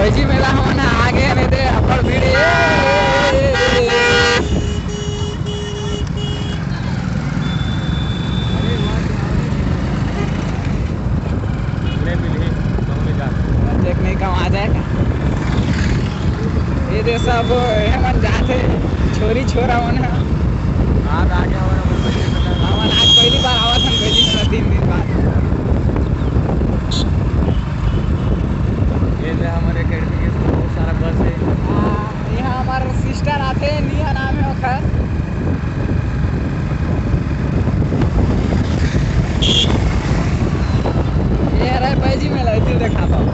भैजी मेला होना आगे नहीं दे अपर भीड़ देखने का आ जाएगा ये दे सब मन जाते छोरी छोरा होना आज आगे हमारा आज पहली बार आवा था भैजी मेला 3 दिन बाद ये हमारे अकेडमी के बहुत सारा बस है यहाँ हमारे सिस्टर आते हैं निया नाम है ओखर ये रहा भैजी मेला इधर देखा पाओ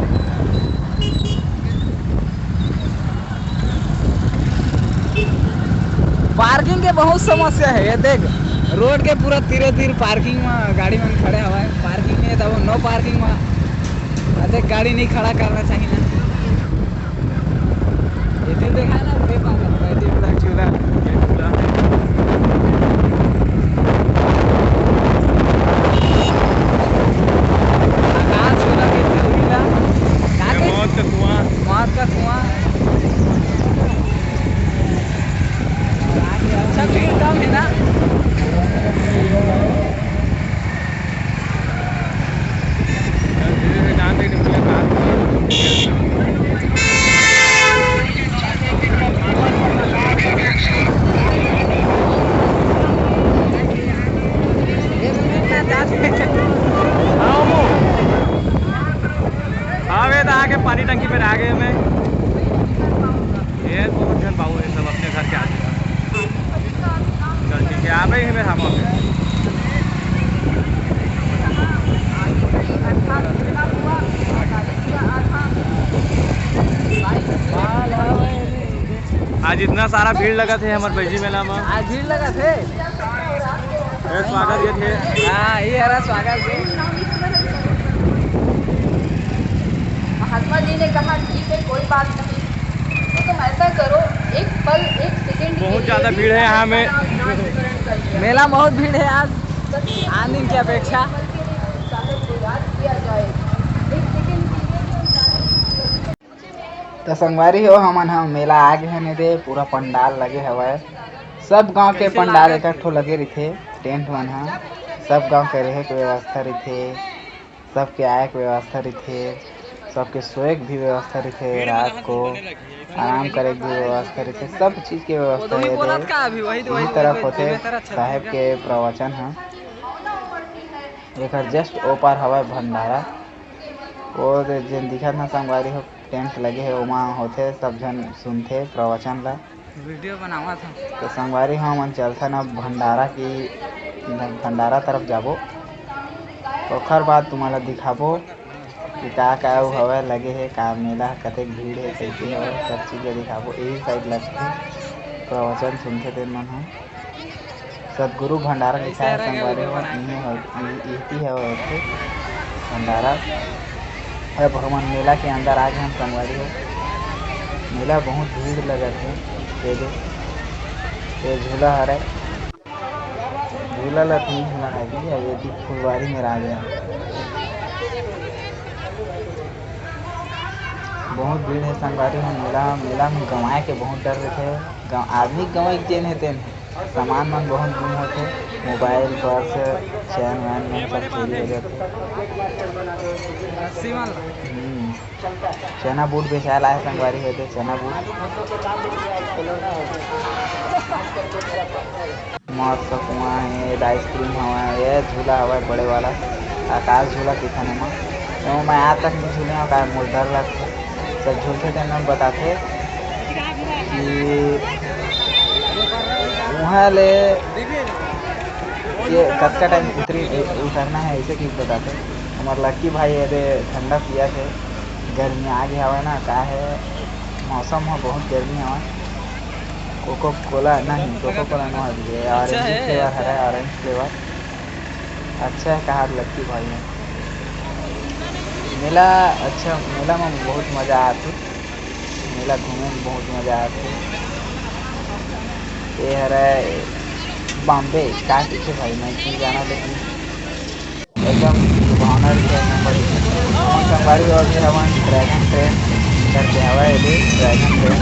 पार्किंग के बहुत समस्या है ये देख रोड के पूरा तीरे तीर पार्किंग में गाड़ी मन खड़े हवा है पार्किंग में तब नो पार्किंग में देख गाड़ी नहीं खड़ा करना चाहिए ना ये दिन देखा ना चूल्हा मौत का कुआं अच्छा भीड़ कम है ना आगे पानी टंकी पर आ गए मैं ये बहुत जन बाबू है सब अपने घर के आगे चल ठीक है आ गए हैं हम आज इतना सारा भीड़ लगा थे हमारे भैजी मेला में आज भीड़ लगा थे स्वागत ये थे हाँ ये हरा स्वागत थे महात्मा जी ने कहा ठीक है कोई बात नहीं तो तुम ऐसा करो एक पल एक सेकंड बहुत ज़्यादा भीड़ है यहाँ में मेला बहुत भीड़ है आज दिन की अपेक्षा तो संगवारी हो हमन हम मेला आ गए हैं दे पूरा पंडाल लगे हवा है सब गांव के पंडाल इकट्ठो लगे रही टेंट मन है सब गांव के रहे के व्यवस्था रही सबके आए के व्यवस्था रही सबके सोए की भी व्यवस्था रही रात को आराम करे की भी व्यवस्था रही सब चीज के व्यवस्था है वही तरफ होते साहेब के प्रवचन है एक जस्ट ओपार हवा भंडारा वो जन दिखा था संगवारी हो टेंट लगे है वहाँ होते सब जन सुनते प्रवचन ला वीडियो बनावा था तो संगवारी हाँ मन चलता ना भंडारा तरफ जाबो ओखर बाद तुम्हारा दिखाबो कि का हवा लगे है का मेला कते भीड़ है कैसे है सब चीज़ दिखाबो यही साइड लगते प्रवचन सुनते थे मन हम सदगुरु भंडारा लिखा है संगवारी है भंडारा है भगवान मेला के अंदर आ गए हम संगवारी हो मेला बहुत भीड़ लगा थे ये झूला हरा झूला ला 3 झूला है ये फुलवारी में आ गया बहुत भीड़ है संगवारी हम मेला में गंवाए के बहुत डर रहे आदमी गंवाई जेन है तेन सामान मन बहुत गुम होते मोबाइल पर्स चैन वैन में सब चोरी हो जाते चना बूट बेचाल आए संगवारी है तो चना बूट मौत का कुआं है आइसक्रीम हवा है ये झूला हवा है बड़े वाला आकाश झूला कितने में तो मैं आज तक नहीं झूले का मुझे डर लगता सब झूलते थे मैं बताते कि वहाँ ले ये कच्चा टाइम उतरना है ऐसे कि बताते हमारे लक्की भाई ये ठंडा पिया थे गर्मी आ गया हवा ना का है मौसम हो बहुत गर्मी हवा कोको कोला नहीं कोको कोला ना ऑरेंज फ्लेवर है ऑरेंज फ्लेवर अच्छा है कहा लक्की भाई है मेला अच्छा मेला में बहुत मज़ा आती मेला घूमने में बहुत मज़ा आती ये है बॉम्बे का पीछे भाई मैं नहीं जाना लेकिन एकदम भावना नंबर संगवारी और ड्रैगन ट्रेन करके हवा है दे ड्रैगन ट्रेन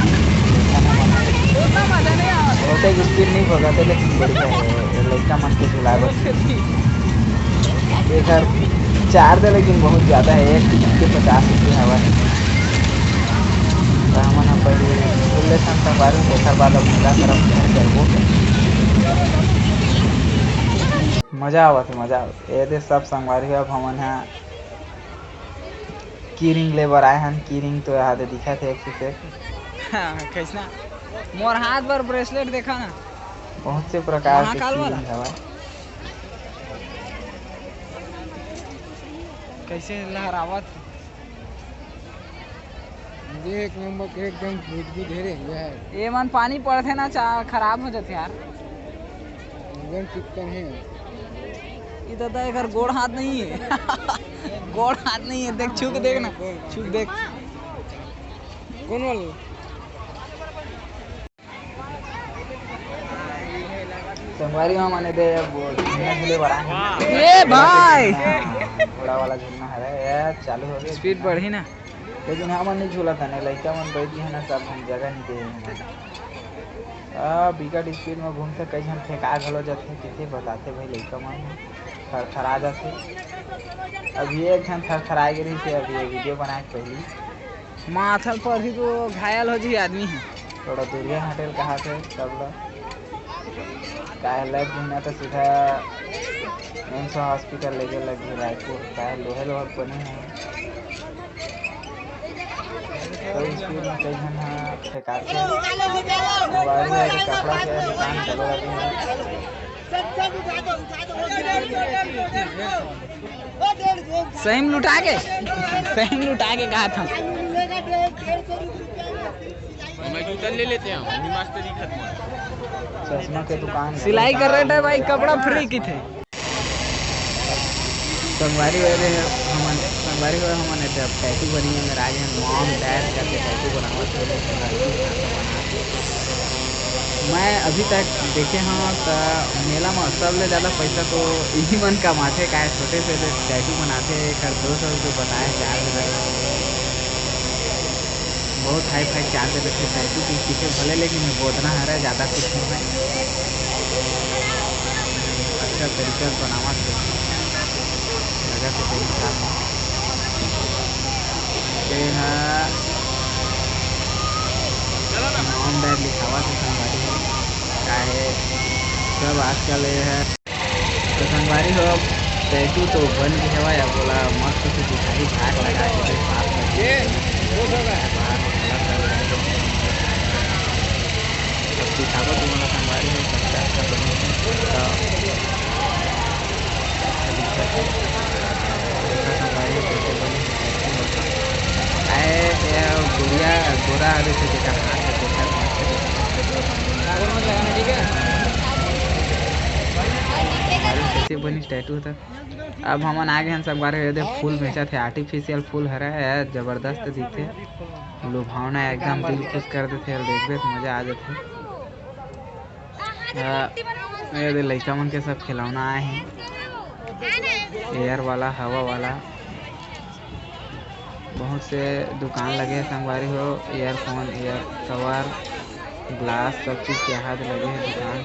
देखा ना मन उतना मजा नहीं आवत बहुत स्पीड नहीं भगाते लेकिन बढ़िया है लड़का मन के झुलाए बस एक चार्ज है लेकिन बहुत ज़्यादा है एक टिकट के 50 रुपये हवा है तो हमन पहले खुले संगवारी एक बाद अब मेला तरफ घर चलबो मजा आवत ये दे सब संगवारी अब हमन यहाँ कीरिंग ले बर आए हन कीरिंग तो यहाँ दे दिखत है एक से एक कैसना मोर हाथ पर ब्रेसलेट देखा ना बहुत से प्रकार के महाकाल वाला? कीरिंग हवा कैसे लहरावत एक नंबर एकदम मजबूत है रे ये मन पानी पड़ते ना खराब हो जाते यार एकदम चिकन है इधर तो एक गोड़ हाथ नहीं है गोड़ हाथ नहीं है देख छू के देख ना छू के देख कौन वाला संगवारी हम आने दे अब झूलने झूले बर आए हैं ए भाई घोड़ा वाला झूलना है यार चालू हो गया स्पीड बढ़ी ना लेकिन हम नहीं झूला था नहीं लड़का मन बैठ गए ना सब हम जगह नहीं दे बिकट स्पीड में घूमते कई जन फेंका घलो जाते किसे बताते भाई लड़का मन थरथरा जाते अभी एक जन थरथरा गिरी से अभी ये वीडियो बनाए पहली माथल पर ही तो घायल हो जी आदमी है थोड़ा दूरिया हटेल कहा थे सब लोग काहे लग गई तो सीधा एम्स हॉस्पिटल ले गए लगी रायपुर काहे लोहे लोहे बने हैं तो स्पीड में कई जन फेंकाते मोबाइल में कपड़ा के दुकान चलो लगी है सही में लुटा के कहा था मैं जूता ले लेते हैं मास्टरी खत्म चश्मा के दुकान सिलाई कर रहे थे भाई कपड़ा फ्री की थे संगवारी हुए हमन जब टैटू बनी है मेरा आगे मॉम डैड करके टैटू बनावत मैं अभी तक देखे हाँ तो मेला में सबले ज़्यादा पैसा तो इन्हीं मन कमाते का छोटे से टैटू बनाते कर 200 रुपये बताए चार्ज बहुत हाई फाई चार्ज देते टैटू की पीछे भले लेकिन बोतना है ज़्यादा कुछ नहीं है अच्छा तरीके से बनावा लगा तो सही हिसाब मॉम डैड लिखावा तो संगवारी है काहे सब आजकल ये है तो संगवारी हो टैटू तो बन के हवा या बोला मस्त से दिखाई झाग लगा के साफ करके दिखावा तुम्हारा संगवारी है सबसे अच्छा बने गुड़िया गोरा आदि से देखा हाथ कैसे बनी स्टैटू था अब हमन आगे हैं सब बारे फूल बेचा थे आर्टिफिशियल फूल हरा है जबरदस्त दिखते लुभावना एकदम दिल खुश कर देते देखते तो मजा आ जाते लड़का मन के सब खिलौना आए हैं एयर वाला हवा वाला बहुत से दुकान लगे हैं संगवारी हो ईयरफोन ईयर कवर ग्लास सब चीज़ के हाथ लगे हैं दुकान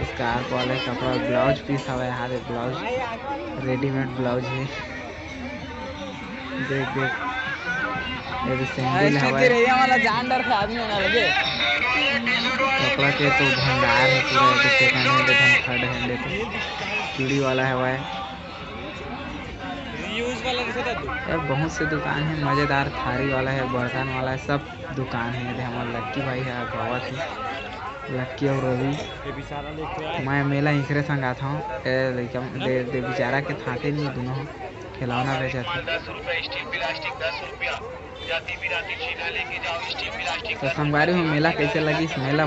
स्कार्फ वाले कपड़ा ब्लाउज पीस हवा यहाँ दे ब्लाउज रेडीमेड ब्लाउज है देख ये सैंडल हवा वाला जान डर आदमी होना लगे कपड़ा के तो भंडार है पूरा सेकंड हैंड एकदम थर्ड हैंड है चूड़ी वाला हवा है यार बहुत से दुकान है मज़ेदार थारी वाला है बर्तन वाला है सब दुकान है हमारे लक्की भाई है गवा थी लक्की और रवि मैं मेला इखरे संग आता हूँ बेचारा के थाते नहीं दोनों खिलौना बेचा थे तो संगवारी में मेला कैसे लगी इस मेला